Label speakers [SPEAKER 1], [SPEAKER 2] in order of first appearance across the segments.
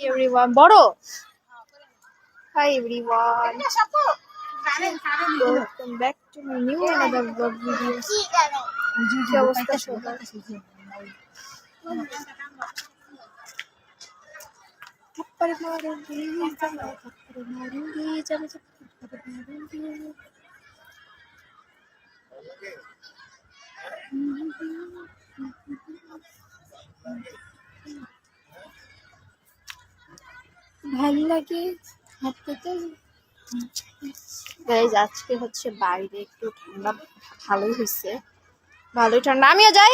[SPEAKER 1] everyone বড় hi everyone welcome back to my new another vlog video কি অবস্থা সবার থাপ্পড় মারুঙ্গি থাপ্পড় মারুঙ্গি চলো থাপ্পড় মারুঙ্গি ভালো লাগে হাঁটতে গাইজ আজকে হচ্ছে বাইরে একটু ঠান্ডা ভালোই হয়েছে ভালোই ঠান্ডা আমিও যাই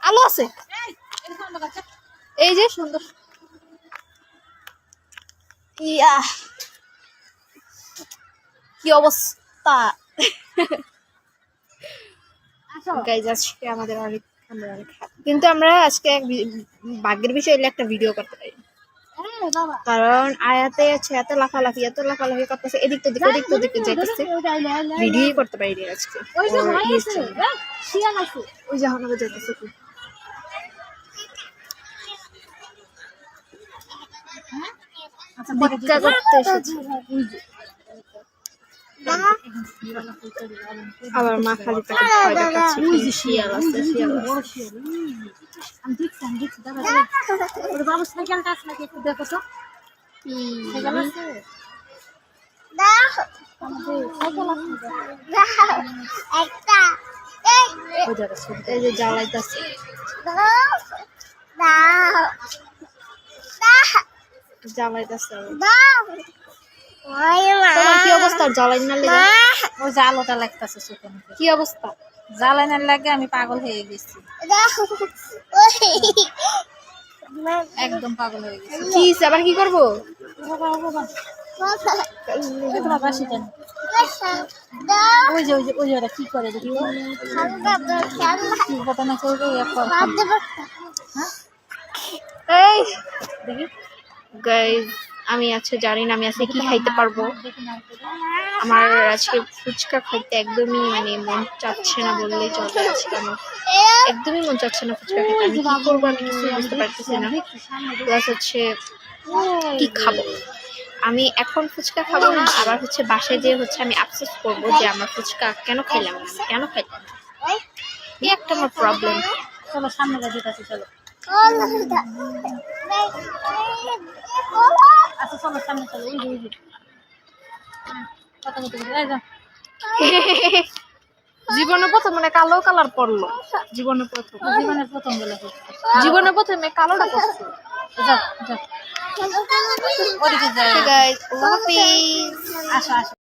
[SPEAKER 1] আলো আছে এই যে সুন্দর ইয়া কি অবস্থা গাইজ আজকে আমাদের অনেক কিন্তু আমরা আজকে ভাগ্যের বিষয়ে একটা ভিডিও করতে পারি কারণ আয়াতে আছে এত লাফালাফি করতেছে এদিক তো দিকে যাইতেছে ভিডিও করতে পারি আজকে ওই যে হনবে যাইতেছে কি ভিক্ষা করতে এসেছে আবার মা খালি পেটে ভয় দেখাচ্ছে শিয়াল আছে
[SPEAKER 2] আমি দেখছি দাদা ওর বাবু সাইকেলটা আছে নাকি একটু দেখো তো সাইকেল আছে
[SPEAKER 1] এই যে জ্বালাইতেছে তোমার কি অবস্থা জ্বালাই না লেগে
[SPEAKER 2] ওই জালোটা লাগতেছে চোখে
[SPEAKER 1] কি অবস্থা
[SPEAKER 2] জ্বালানোর লাগে আমি পাগল হয়ে গেছি একদম পাগল হয়ে গেছি
[SPEAKER 1] কি আবার কি করবো
[SPEAKER 2] ওই যে ওরা কি করে দেখি ঘটনা চলবে
[SPEAKER 1] এই দেখি গাইজ আমি আজকে জানি না আমি আজকে কি খাইতে পারবো আমার আজকে ফুচকা খাইতে একদমই মানে মন চাচ্ছে না বললেই চলে আজকে আমার একদমই মন চাচ্ছে না ফুচকা খেতে আমি কি করবো আমি কিছু বুঝতে পারতেছি না প্লাস হচ্ছে কি খাবো আমি এখন ফুচকা খাবো না আবার হচ্ছে বাসায় যেয়ে হচ্ছে আমি আফসোস করবো যে আমার ফুচকা কেন খাইলাম না কেন খাইলাম না এই একটা আমার প্রবলেম
[SPEAKER 2] চলো সামনে যেতেছি চলো আচ্ছা চলো সামনে চলো ওই যে কথা বলতে
[SPEAKER 1] জীবনে প্রথম মানে কালো কালার পড়লো জীবনের
[SPEAKER 2] প্রথম বলে
[SPEAKER 1] জীবনে প্রথমে কালোটা পড়ছে
[SPEAKER 2] যাও যাও
[SPEAKER 1] গাইস আল্লাহ হাফেজ
[SPEAKER 2] আসো